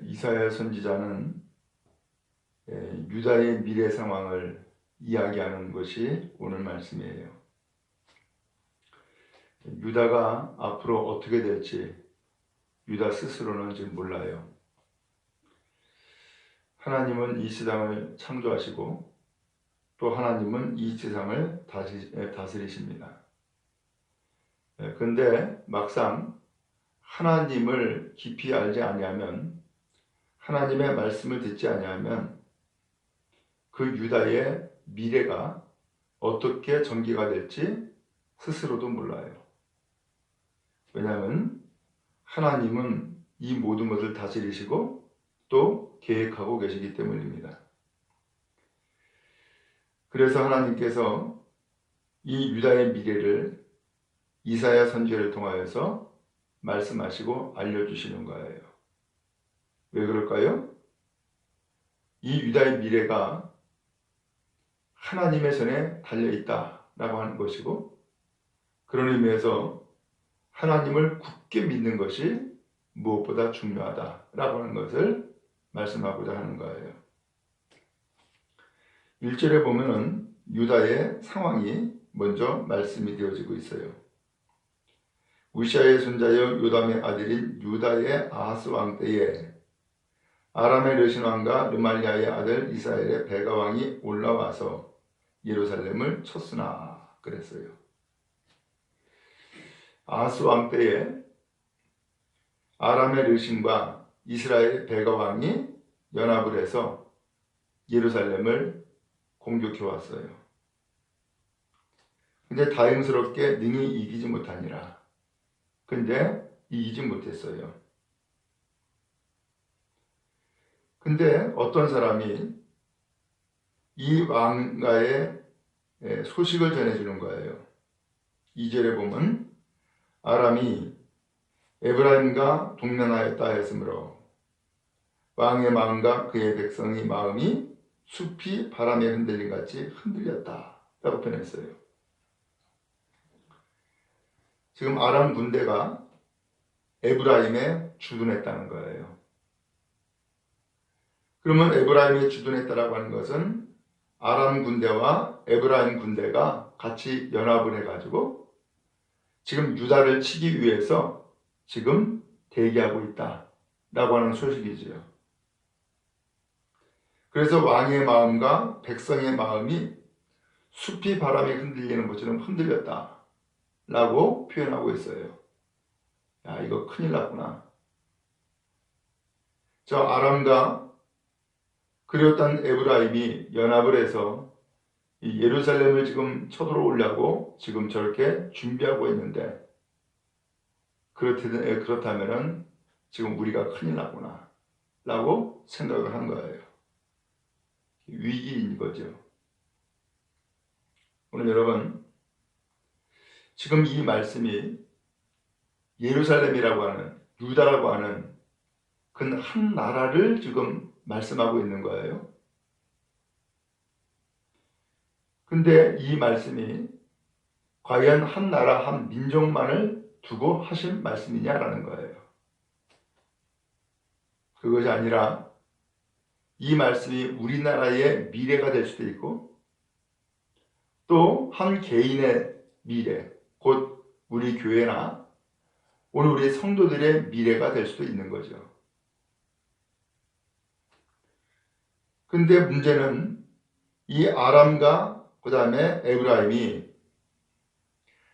이사야 선지자는 유다의 미래 상황을 이야기하는 것이 오늘 말씀이에요. 유다가 앞으로 어떻게 될지 유다 스스로는 지금 몰라요. 하나님은 이 세상을 창조하시고 또 하나님은 이 세상을 다스리십니다. 그런데 막상 하나님을 깊이 알지 아니하면, 하나님의 말씀을 듣지 아니하면 그 유다의 미래가 어떻게 전개가 될지 스스로도 몰라요. 왜냐하면 하나님은 이 모든 것을 다스리시고 또 계획하고 계시기 때문입니다. 그래서 하나님께서 이 유다의 미래를 이사야 선지자를 통하여서 말씀하시고 알려주시는 거예요. 왜 그럴까요? 이 유다의 미래가 하나님의 손에 달려있다라고 하는 것이고, 그런 의미에서 하나님을 굳게 믿는 것이 무엇보다 중요하다라고 하는 것을 말씀하고자 하는 거예요. 1절에 보면은 유다의 상황이 먼저 말씀이 되어지고 있어요. 우시아의 손자여 요담의 아들인 유다의 아하스 왕 때에 아람의 르신 왕과 르말리아의 아들 이스라엘의 베가 왕이 올라와서 예루살렘을 쳤으나 그랬어요. 아하스 왕 때에 아람의 르신과 이스라엘 베가 왕이 연합을 해서 예루살렘을 공격해 왔어요. 근데 다행스럽게 능히 이기지 못하니라. 근데 이기지 못했어요. 근데 어떤 사람이 이 왕가의 소식을 전해주는 거예요. 2절에 보면 아람이 에브라임과 동면하였다 했으므로 왕의 마음과 그의 백성의 마음이 숲이 바람에 흔들린 같이 흔들렸다 라고 표현했어요. 지금 아람 군대가 에브라임에 주둔했다는 거예요. 그러면 에브라임에 주둔했다라고 하는 것은 아람 군대와 에브라임 군대가 같이 연합을 해가지고 지금 유다를 치기 위해서 지금 대기하고 있다라고 하는 소식이지요. 그래서 왕의 마음과 백성의 마음이 숲이 바람에 흔들리는 것처럼 흔들렸다라고 표현하고 있어요. 야, 이거 큰일 났구나. 저 아람과 그리웠던 에브라임이 연합을 해서 이 예루살렘을 지금 쳐들어오려고 지금 저렇게 준비하고 있는데, 그렇다면은 지금 우리가 큰일 났구나 라고 생각을 한 거예요. 위기인 거죠. 오늘 여러분, 지금 이 말씀이 예루살렘이라고 하는, 유다라고 하는 그 한 나라를 지금 말씀하고 있는 거예요. 근데 이 말씀이 과연 한 나라, 한 민족만을 두고 하신 말씀이냐라는 거예요. 그것이 아니라 이 말씀이 우리나라의 미래가 될 수도 있고 또 한 개인의 미래, 곧 우리 교회나 오늘 우리 성도들의 미래가 될 수도 있는 거죠. 근데 문제는 이 아람과 그 다음에 에브라임이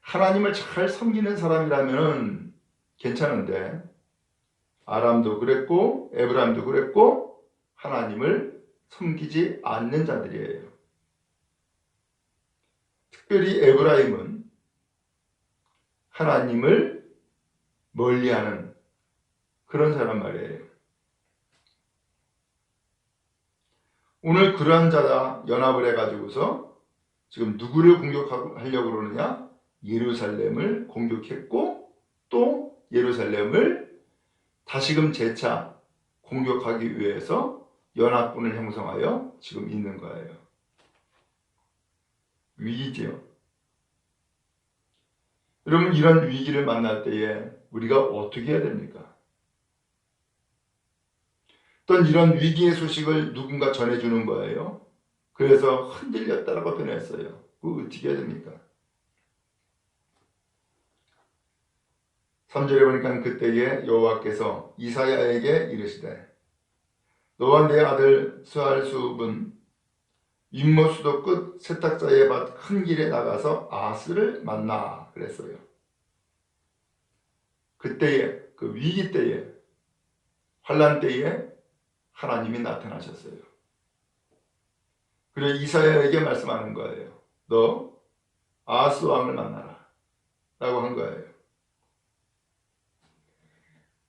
하나님을 잘 섬기는 사람이라면 괜찮은데 아람도 그랬고 에브라임도 그랬고 하나님을 섬기지 않는 자들이에요. 특별히 에브라임은 하나님을 멀리하는 그런 사람 말이에요. 오늘 그러한 자가 연합을 해가지고서 지금 누구를 공격하려고 그러느냐? 예루살렘을 공격했고 또 예루살렘을 다시금 재차 공격하기 위해서 연합군을 형성하여 지금 있는 거예요. 위기지요. 여러분, 이런 위기를 만날 때에 우리가 어떻게 해야 됩니까? 또한 이런 위기의 소식을 누군가 전해주는 거예요. 그래서 흔들렸다라고 표현했어요. 그거 어떻게 해야 됩니까? 3절에 보니까 그때에 여호와께서 이사야에게 이르시되 너와 내 아들 스알수분 윗모수도 끝 세탁자의 밭 큰 길에 나가서 아스를 만나 그랬어요. 그때에 그 위기 때에 환난 때에 하나님이 나타나셨어요. 그래서 이사야에게 말씀하는 거예요. 너 아스 왕을 만나라 라고 한 거예요.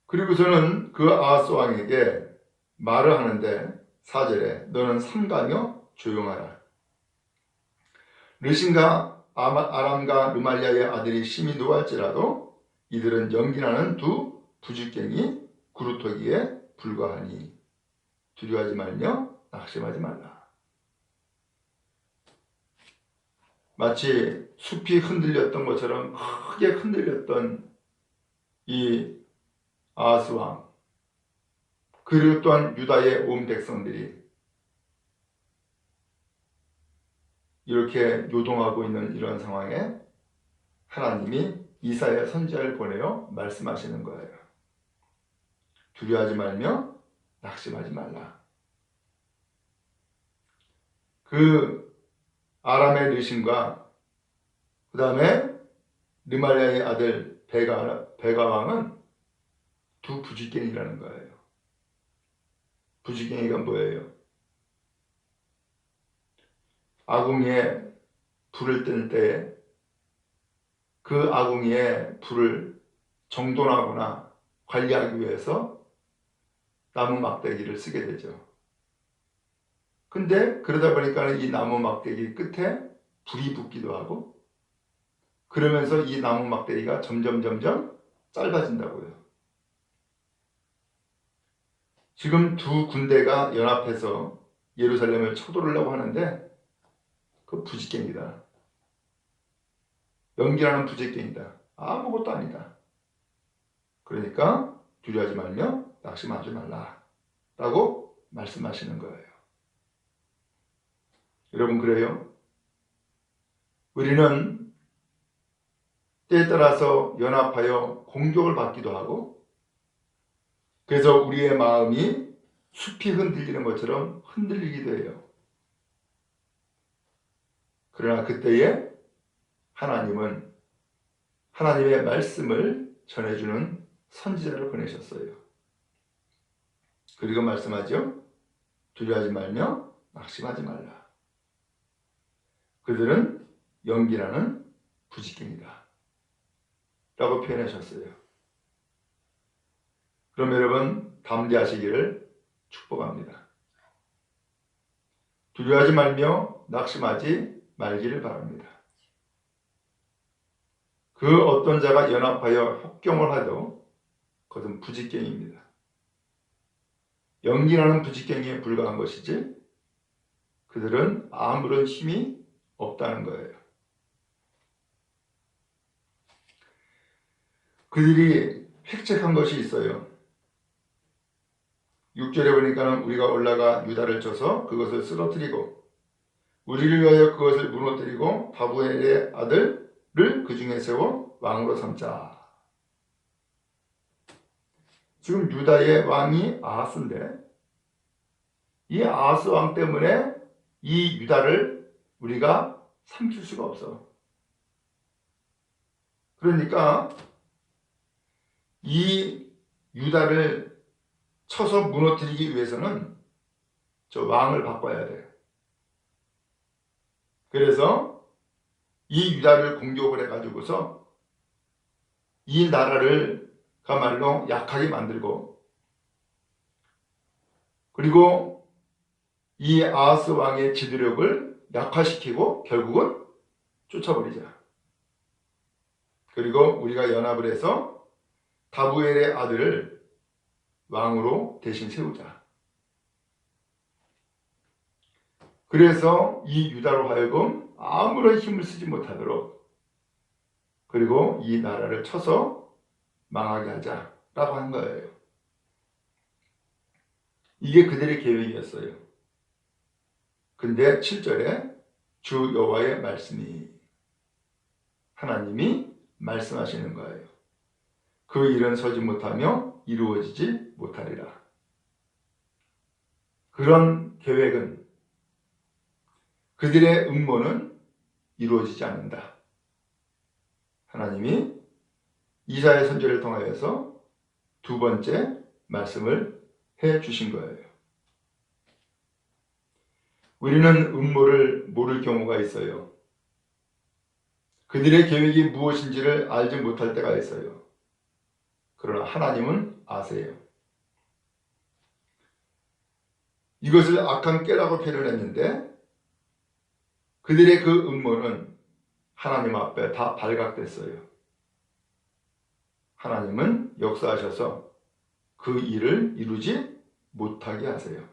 그리고 저는 그 아스 왕에게 말을 하는데 4절에 너는 삼가며 조용하라. 르신과 아람과 르말리아의 아들이 심히 노할지라도 이들은 연기나는 두 부죽갱이 구루터기에 불과하니 두려워하지 말며 낙심하지 말라. 마치 숲이 흔들렸던 것처럼 크게 흔들렸던 이 아하스 왕, 그리고 또한 유다의 온 백성들이 이렇게 요동하고 있는 이런 상황에 하나님이 이사야 선지자를 보내어 말씀하시는 거예요. 두려워하지 말며 낙심하지 말라. 그 아람의 르신과 그 다음에 르말리아의 아들 베가 왕은 두 부지깽이라는 거예요. 부지깽이가 뭐예요? 아궁이에 불을 뜬 때에 그 아궁이에 불을 정돈하거나 관리하기 위해서 나무 막대기를 쓰게 되죠. 근데 그러다 보니까 이 나무 막대기 끝에 불이 붙기도 하고 그러면서 이 나무 막대기가 점점 짧아진다고요. 지금 두 군대가 연합해서 예루살렘을 쳐들으려고 하는데 그 부지깽이다. 연기라는 부지깽이다. 아무것도 아니다. 그러니까 두려워하지 말며 낙심하지 말라 라고 말씀하시는 거예요. 여러분, 그래요? 우리는 때에 따라서 연합하여 공격을 받기도 하고 그래서 우리의 마음이 숲이 흔들리는 것처럼 흔들리기도 해요. 그러나 그때에 하나님은 하나님의 말씀을 전해주는 선지자를 보내셨어요. 그리고 말씀하죠. 두려워하지 말며 낙심하지 말라. 그들은 연기나는 부지깽이다 라고 표현하셨어요. 그럼 여러분 담대하시기를 축복합니다. 두려워하지 말며 낙심하지 말기를 바랍니다. 그 어떤 자가 연합하여 협경을 하도 그것은 부지깽이입니다. 연기나는 부지깽이에 불과한 것이지 그들은 아무런 힘이 없다는 거예요. 그들이 획책한 것이 있어요. 6절에 보니까 우리가 올라가 유다를 쳐서 그것을 쓰러뜨리고 우리를 위하여 그것을 무너뜨리고 다부엘의 아들을 그 중에 세워 왕으로 삼자. 지금 유다의 왕이 아하스인데 이 아하스 왕 때문에 이 유다를 우리가 삼킬 수가 없어. 그러니까 이 유다를 쳐서 무너뜨리기 위해서는 저 왕을 바꿔야 돼. 그래서 이 유다를 공격을 해가지고서 이 나라를 가말로 약하게 만들고 그리고 이 아하스 왕의 지도력을 약화시키고 결국은 쫓아버리자. 그리고 우리가 연합을 해서 다부엘의 아들을 왕으로 대신 세우자. 그래서 이 유다로 하여금 아무런 힘을 쓰지 못하도록, 그리고 이 나라를 쳐서 망하게 하자라고 한 거예요. 이게 그들의 계획이었어요. 근데 7절에 주 여호와의 말씀이, 하나님이 말씀하시는 거예요. 그 일은 서지 못하며 이루어지지 못하리라. 그런 계획은, 그들의 음모는 이루어지지 않는다. 하나님이 이사야 선지자를 통하여서 두 번째 말씀을 해 주신 거예요. 우리는 음모를 모를 경우가 있어요. 그들의 계획이 무엇인지를 알지 못할 때가 있어요. 그러나 하나님은 아세요. 이것을 악한 깨라고 표현했는데 그들의 그 음모는 하나님 앞에 다 발각됐어요. 하나님은 역사하셔서 그 일을 이루지 못하게 하세요.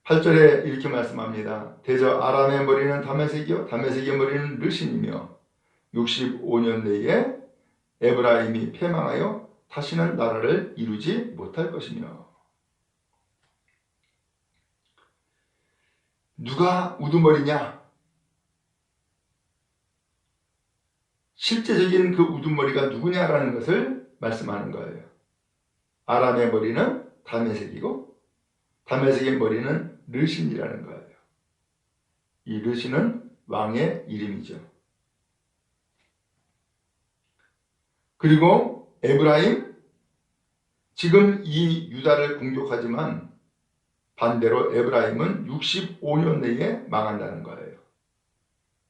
8절에 이렇게 말씀합니다. 대저 아람의 머리는 다메섹이요 다메섹의 머리는 르신이며 65년 내에 에브라임이 패망하여 다시는 나라를 이루지 못할 것이며. 누가 우두머리냐? 실제적인 그 우두머리가 누구냐라는 것을 말씀하는 거예요. 아람의 머리는 다메섹이고 다메섹의 머리는 르신이라는 거예요. 이 르신은 왕의 이름이죠. 그리고 에브라임, 지금 이 유다를 공격하지만 반대로 에브라임은 65년 내에 망한다는 거예요.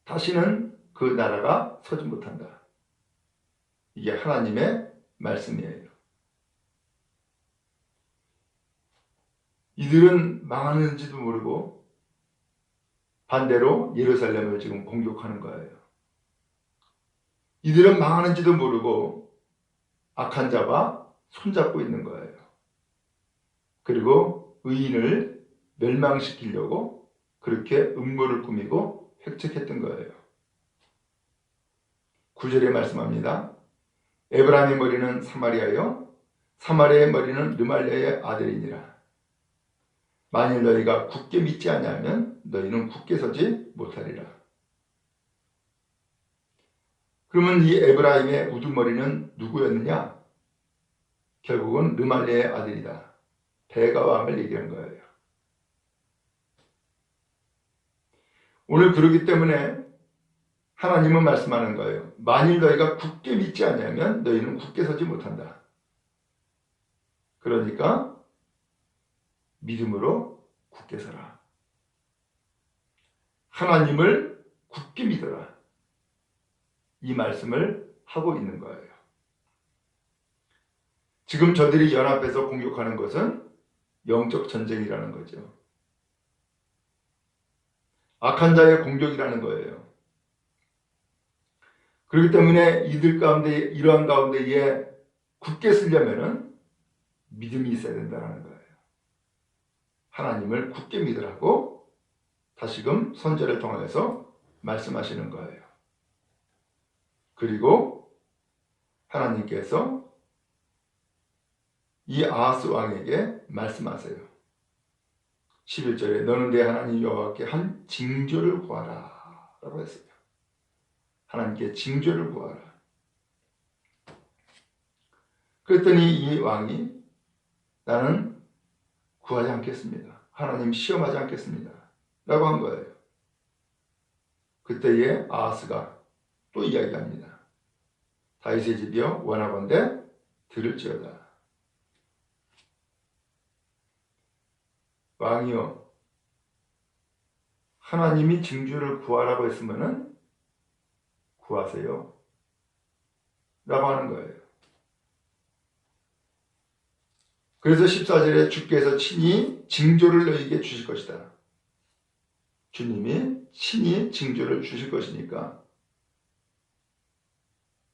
다시는 그 나라가 서지 못한다. 이게 하나님의 말씀이에요. 이들은 망하는지도 모르고 반대로 예루살렘을 지금 공격하는 거예요. 이들은 망하는지도 모르고 악한 자와 손잡고 있는 거예요. 그리고 의인을 멸망시키려고 그렇게 음모를 꾸미고 획책했던 거예요. 9절에 말씀합니다. 에브라임의 머리는 사마리아요 사마리아의 머리는 르말리아의 아들이니라. 만일 너희가 굳게 믿지 않으면 너희는 굳게 서지 못하리라. 그러면 이 에브라임의 우두머리는 누구였느냐? 결국은 르말리아의 아들이다. 베가 왕을 얘기한 거예요. 오늘 그러기 때문에 하나님은 말씀하는 거예요. 만일 너희가 굳게 믿지 않으면 너희는 굳게 서지 못한다. 그러니까 믿음으로 굳게 서라. 하나님을 굳게 믿어라. 이 말씀을 하고 있는 거예요. 지금 저들이 연합해서 공격하는 것은 영적 전쟁이라는 거죠. 악한 자의 공격이라는 거예요. 그렇기 때문에 이들 가운데, 이러한 가운데에 굳게 서려면은 믿음이 있어야 된다는 거예요. 하나님을 굳게 믿으라고 다시금 선지자를 통해서 말씀하시는 거예요. 그리고 하나님께서 이 아하스 왕에게 말씀하세요. 11절에 너는 내 하나님 여호와께 한 징조를 구하라 라고 했어요. 하나님께 징조를 구하라. 그랬더니 이 왕이 나는 구하지 않겠습니다. 하나님 시험하지 않겠습니다. 라고 한 거예요. 그때에 아하스가 또 이야기합니다. 다윗의 집이여 원하건대 들을지어다. 왕이여 하나님이 징조를 구하라고 했으면은 구하세요. 라고 하는 거예요. 그래서 14절에 주께서 친히 징조를 너희에게 주실 것이다. 주님이 친히 징조를 주실 것이니까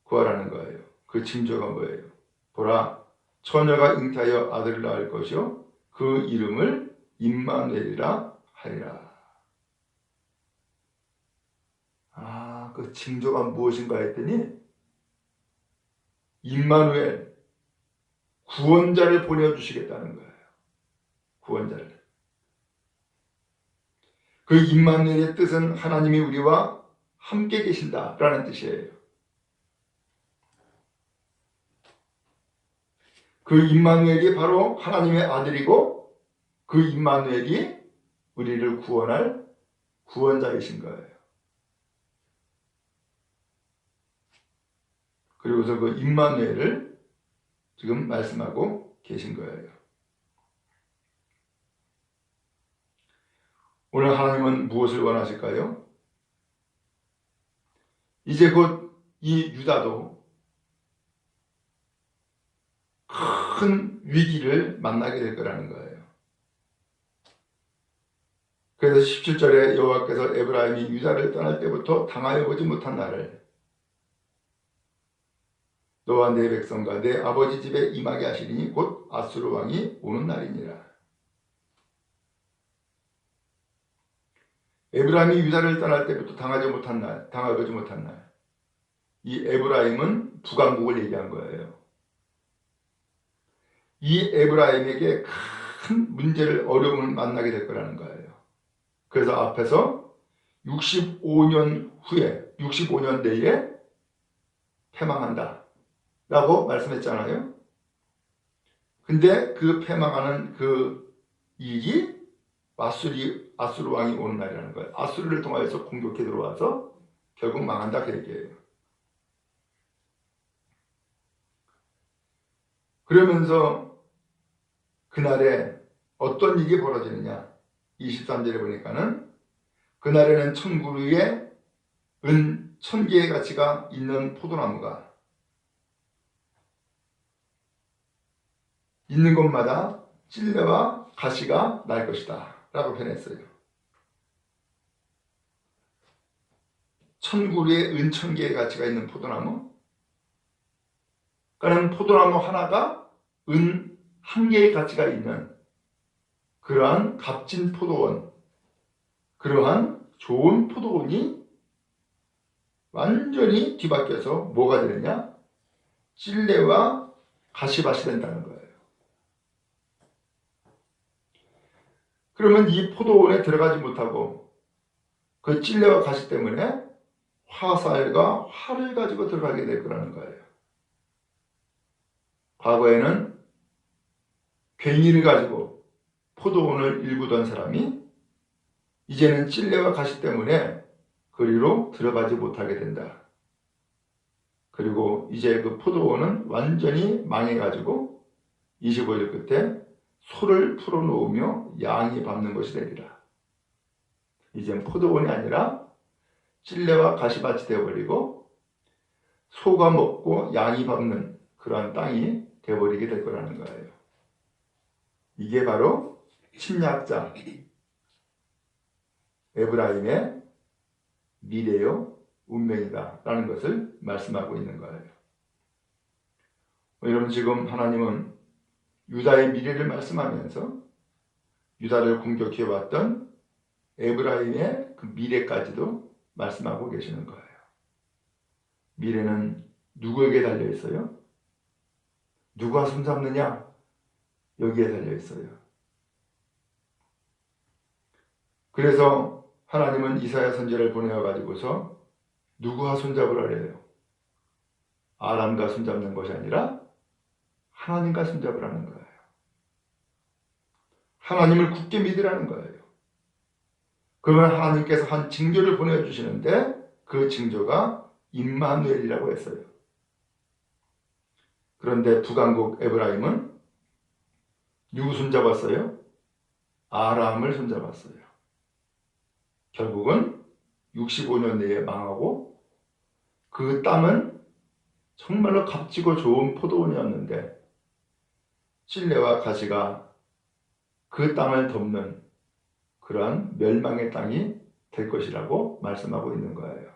구하라는 거예요. 그 징조가 뭐예요? 보라, 처녀가 잉태하여 아들을 낳을 것이요 그 이름을 임마누엘이라 하리라. 그 징조가 무엇인가 했더니 임마누엘, 구원자를 보내주시겠다는 거예요. 구원자를. 그 임마누엘의 뜻은 하나님이 우리와 함께 계신다라는 뜻이에요. 그 임마누엘이 바로 하나님의 아들이고 그 임마누엘이 우리를 구원할 구원자이신 거예요. 그리고서 그 임마누엘을 지금 말씀하고 계신 거예요. 오늘 하나님은 무엇을 원하실까요? 이제 곧 이 유다도 큰 위기를 만나게 될 거라는 거예요. 그래서 17절에 여호와께서 에브라임이 유다를 떠날 때부터 당하여 보지 못한 날을 너와 내 백성과 내 아버지 집에 임하게 하시리니 곧 아수르 왕이 오는 날이니라. 에브라임이 유다를 떠날 때부터 당하지 못한 날, 당하지 못한 날. 이 에브라임은 북왕국을 얘기한 거예요. 이 에브라임에게 큰 문제를, 어려움을 만나게 될 거라는 거예요. 그래서 앞에서 65년 후에, 65년 내에 패망한다 라고 말씀했잖아요. 근데 그 패망하는 그 일이 아수르 왕이 오는 날이라는 거예요. 아수르를 통해서 공격해 들어와서 결국 망한다 그 얘기예요. 그러면서 그날에 어떤 일이 벌어지느냐, 23절에 보니까는 그날에는 천구루에 은 1000개의 가치가 있는 포도나무가 있는 곳마다 찔레와 가시가 날 것이다 라고 표현했어요. 1000구루에 은 1000개의 가치가 있는 포도나무, 그러니까 포도나무 하나가 은 1개의 가치가 있는 그러한 값진 포도원, 그러한 좋은 포도원이 완전히 뒤바뀌어서 뭐가 되느냐? 찔레와 가시밭이 된다는 거예요. 그러면 이 포도원에 들어가지 못하고 그 찔레와 가시 때문에 화살과 활을 가지고 들어가게 될 거라는 거예요. 과거에는 괭이를 가지고 포도원을 일구던 사람이 이제는 찔레와 가시 때문에 그리로 들어가지 못하게 된다. 그리고 이제 그 포도원은 완전히 망해가지고 25일 끝에 소를 풀어놓으며 양이 밟는 것이 되리라. 이젠 포도원이 아니라 찔레와 가시밭이 되어버리고 소가 먹고 양이 밟는 그러한 땅이 되어버리게 될 거라는 거예요. 이게 바로 침략자 에브라임의 미래요 운명이다 라는 것을 말씀하고 있는 거예요. 여러분, 지금 하나님은 유다의 미래를 말씀하면서 유다를 공격해왔던 에브라임의 그 미래까지도 말씀하고 계시는 거예요. 미래는 누구에게 달려있어요? 누가 손잡느냐? 여기에 달려있어요. 그래서 하나님은 이사야 선지자를 보내어가지고서 누구와 손잡으라 그래요? 아람과 손잡는 것이 아니라 하나님과 손잡으라는 거예요. 하나님을 굳게 믿으라는 거예요. 그러면 하나님께서 한 징조를 보내주시는데 그 징조가 임마누엘이라고 했어요. 그런데 북왕국 에브라임은 누구 손잡았어요? 아람을 손잡았어요. 결국은 65년 내에 망하고 그 땅은 정말로 값지고 좋은 포도원이었는데 찔레와 가시가 그 땅을 덮는 그러한 멸망의 땅이 될 것이라고 말씀하고 있는 거예요.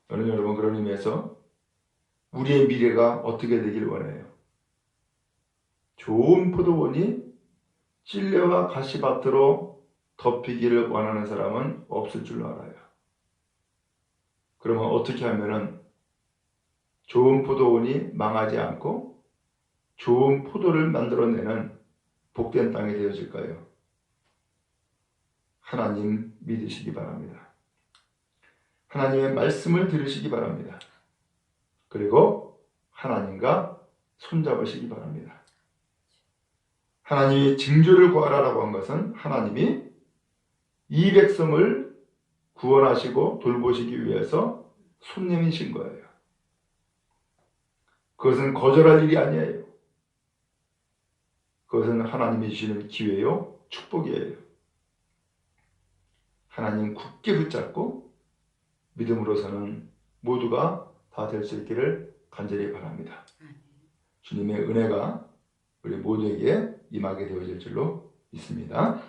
저는 여러분, 그런 의미에서 우리의 미래가 어떻게 되길 원해요? 좋은 포도원이 찔레와 가시밭으로 덮이기를 원하는 사람은 없을 줄로 알아요. 그러면 어떻게 하면은 좋은 포도원이 망하지 않고 좋은 포도를 만들어내는 복된 땅이 되어질까요? 하나님 믿으시기 바랍니다. 하나님의 말씀을 들으시기 바랍니다. 그리고 하나님과 손잡으시기 바랍니다. 하나님이 징조를 구하라고 한 것은 하나님이 이 백성을 구원하시고 돌보시기 위해서 손님이신 거예요. 그것은 거절할 일이 아니에요. 그것은 하나님이 주시는 기회요, 축복이에요. 하나님 굳게 붙잡고 믿음으로서는 모두가 다 될 수 있기를 간절히 바랍니다. 주님의 은혜가 우리 모두에게 임하게 되어질 줄로 믿습니다.